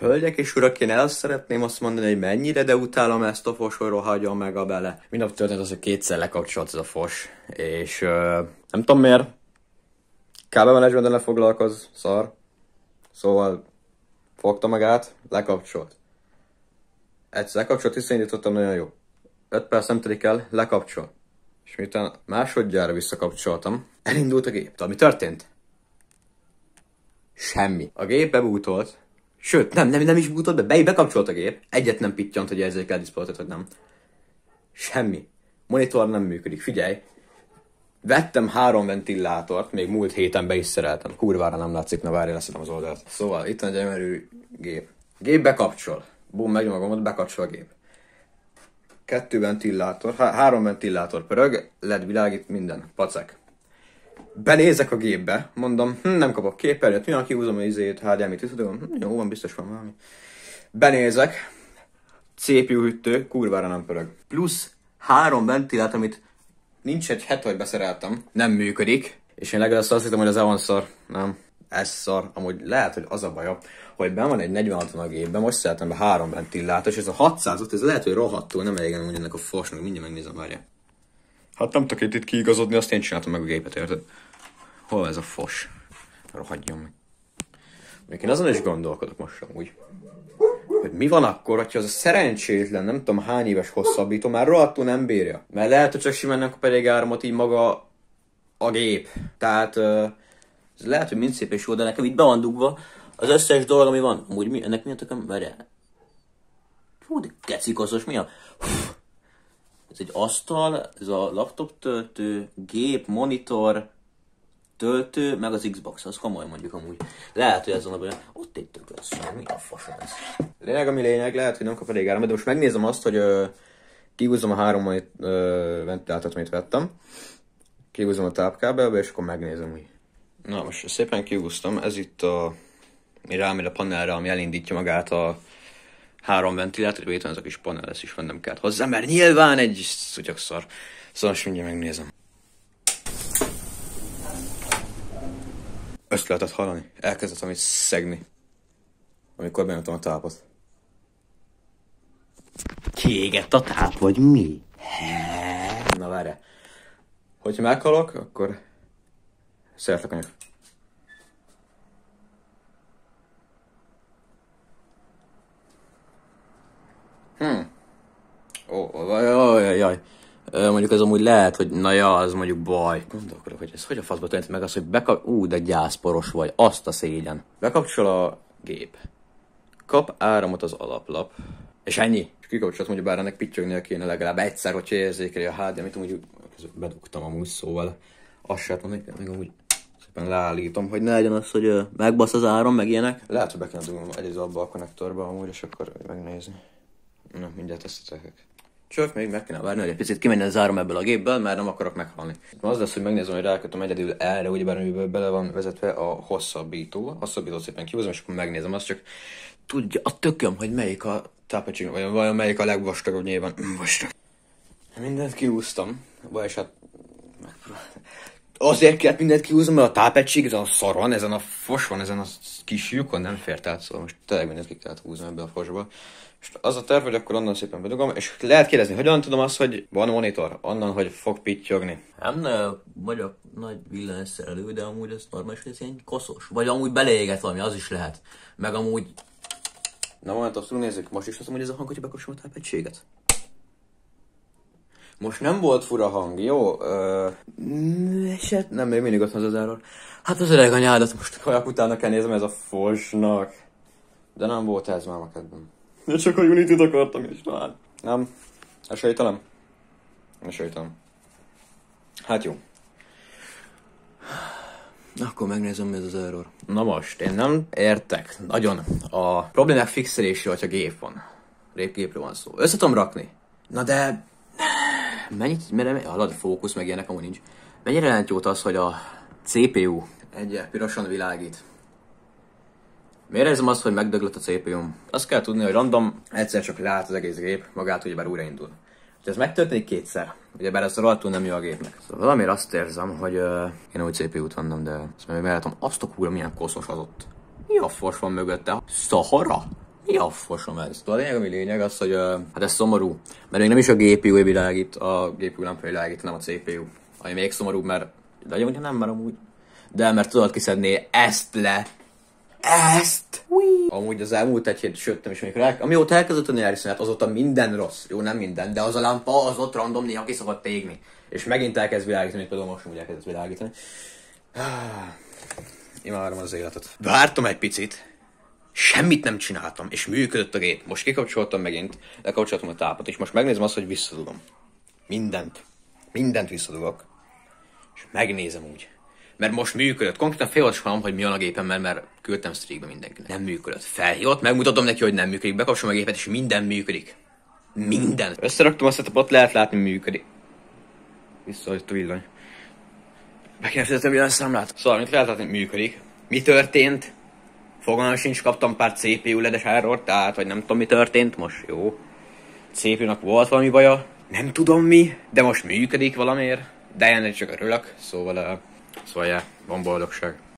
Hölgyek és urak, én el szeretném azt mondani, hogy mennyire, de utálom ezt a fos, hogy rohadjon meg a bele. Mindap történt az, hogy kétszer lekapcsolt ez a fos, és nem tudom miért. Kábelmenedzsmentben lefoglalkoz, szar. Szóval fogta magát, lekapcsolt. Egyszer lekapcsolt, visszaindítottam, nagyon jó. 5 perc nem telik el, lekapcsol. És miután másodjára visszakapcsoltam, elindult a gép. Tudod, mi történt? Semmi. A gép bebútolt. Sőt, nem is bútolt be, bekapcsolt a gép. Egyet nem pittyant, hogy érzékel diszpoltot, vagy nem. Semmi. Monitor nem működik. Figyelj. Vettem 3 ventilátort, még múlt héten be is szereltem. Kurvára nem látszik, na várjál, leszedem az oldalt. Szóval itt van egy emerő gép. Gép bekapcsol. Bum, megnyom a gombot, bekapcsol a gép. 2 ventilátor, 3 ventilátor pörög, LED világít, minden, pacek. Benézek a gépbe, mondom, nem kapok képernyőt, mi van, kihúzom az izét, HDMI-t, jó, van, biztos van valami. Benézek, CPU hűtő, kurvára nem pörög. Plusz 3 ventilátor, amit nincs egy hete, hogy beszereltem, nem működik. És én legalább azt hittem, hogy az E van szar. Nem, ez szar. Amúgy lehet, hogy az a baja, hogy benn van egy 46 a gépben, most szeretem be 3 ventilátor, és ez a 600-ot, ez lehet, hogy rohadtul nem elég amúgy ennek a fosnak, mindjárt megnézem, várja. Hát nem tudok itt kiigazodni, azt én csináltam meg a gépet, érted? Hol ez a fos? Rohadjon meg. Még én azon is gondolkodok most amúgy, hogy mi van akkor, hogyha az a szerencsétlen, nem tudom hány éves hosszabbító már rohadtul nem bírja. Mert lehet, hogy csak simán nem kap elég áramot így maga a gép. Tehát ez lehet, hogy mind szép és jó, de nekem itt be van dugva az összes dolog, ami van. Amúgy ennek mi a tököm? Várjál. Hú, de kecikoszos, mi a... Ez egy asztal, ez a laptop töltő, gép, monitor, töltő, meg az Xbox, az komoly mondjuk amúgy. Lehet, hogy ez van a baj. Ott egy tökösség, mi a fasa ez? Lényeg, ami lényeg, lehet, hogy nem kap elég áramot, de most megnézem azt, hogy kihúzom a 3 ventilátort, amit vettem. Kihúzom a tápkábelbe, és akkor megnézem úgy. Na, most szépen kihúztam, ez itt a... Mi rámér a panelre, ami elindítja magát a 3 ventilátor, vagy itt van ez a kis panel, ezt is vennem kellett hozzá, mert nyilván egy szutyakszar. Szóval most mindjárt megnézem. Ezt lehetett hallani. Elkezdett valamit szegni. Amikor benyomtam a tápot. Kiégett a táp, vagy mi? Na várj. Hogyha meghalok, akkor... Szeretlek anyag. Jaj. Mondjuk ez amúgy lehet, hogy na ja, az mondjuk baj. Gondolkodok, hogy ez hogy a faszba történt meg az, hogy de gyászporos vagy, azt a szégyen. Bekapcsol a gép. Kap áramot az alaplap. És ennyi. És kikapcsolt, mondjuk bár ennek pittyognia kéne legalább egyszer, hogyha érzékeli a HDMI-t, amúgy bedugtam amúgy, szóval azt sem mondani, meg amúgy szépen leállítom, hogy ne legyen az, hogy megbasz az áram, meg ilyenek. Lehet, hogy be kéne dugnom egy abba a konnektorba amúgy, és akkor megnézni. Na, mindjárt tesztetek. Csak még meg kéne várni, hogy egy picit kimenjen az áram ebből a gépből, mert nem akarok meghalni. Az lesz, hogy megnézem, hogy rákötöm egyedül erre, ugyebár amiből bele van vezetve a hosszabbító. Hosszabbítót szépen kihúzom, és akkor megnézem azt, csak tudja a tököm, hogy melyik a tápegység, vagy vajon melyik a legvastagabb, nyilván vastag. Mindent kihúztam, vagyis hát... Azért kellett mindent kihúzom, mert a tápegység ezen a szaron, ezen a fos van, ezen a kis lyukon nem fért át, szóval most tényleg mindent ki kellett húzni ebből a fosba. És az a terv, hogy akkor onnan szépen bedugom, és lehet kérdezni, hogyan tudom azt, hogy van monitor, onnan, hogy fog pittyogni. Nem vagyok nagy villanyszerelő, de amúgy ez normális, hogy ez ilyen koszos. Vagy amúgy beleégett valami, az is lehet. Meg amúgy... Na majd azt nézzük, most is azt mondom, hogy ez a hang, hogy bekapcsolom a tápegységet. Most nem volt fura hang, jó? Nem, még mindig ott van az error. Hát az öreg anyádat most olyan utána kell nézem ez a fosnak. De nem volt ez már kedvem. De csak a Unity-t akartam is már. Nem? Esélytelen? Esélytelen. Hát jó. Akkor megnézem, mi ez az error. Na most, én nem értek nagyon a problémák fixelésre, hogyha gép van. Gépről van szó. Össze tudom rakni. Na de... Mennyit? Hallod, fókusz, meg ilyenek amúgy nincs. Mennyire jelent jót az, hogy a CPU egy pirosan világít? Miért érzem azt, hogy megdöglött a CPU-m? Azt kell tudni, hogy random egyszer csak leállt az egész gép, magát ugyebár újraindul. Ez megtörténik kétszer, ugyebár ez rohadtul nem jó a gépnek. Szóval valamiért azt érzem, hogy én új CPU-t vennem, de ezt meg látom, azt a kúra milyen koszos az ott. Mi a fos van mögötte? Szahara? Mi a fosom ez? Tudod, ami lényeg az, hogy hát ez szomorú. Mert még nem is a GPU világít, a GPU lámpa világít, hanem a CPU. Ami még szomorúbb, mert de ugye nem, mert amúgy. De mert tudod kiszedni ezt le. Ezt! Amúgy az elmúlt egy hét, sőt nem is amikor amióta elkezdett a nyári szünet, azóta minden rossz. Jó, nem minden, de az a lámpa az ott random néha ki szokott égni. És megint elkezd világítani, például most úgy elkezdett világítani. Imádom az életet. Vártam egy picit, semmit nem csináltam, és működött a gép. Most kikapcsoltam megint, lekapcsoltam a tápot, és most megnézem azt, hogy visszadugom. Mindent visszadugok. És megnézem úgy. Mert most működött. Konkrétan félolvasom, hogy mi van a gépemmel, mert küldtem streakbe mindenkinek. Nem működött. Felhívott, megmutatom neki, hogy nem működik. Bekapcsolom a gépet, és minden működik. Minden. Összeraktam a setupot, lehet látni, működik. Visszahagyott a villany. Be kéne fizetni a villanyszámlát. Szóval, mint lehet látni, működik. Mi történt? Fogalmam sincs, kaptam pár CPU ledes errort, tehát, vagy nem tudom, mi történt most, jó. CPU-nak volt valami baja, nem tudom mi, de most működik valamiért. De ennek csak örülök, szóval, van boldogság.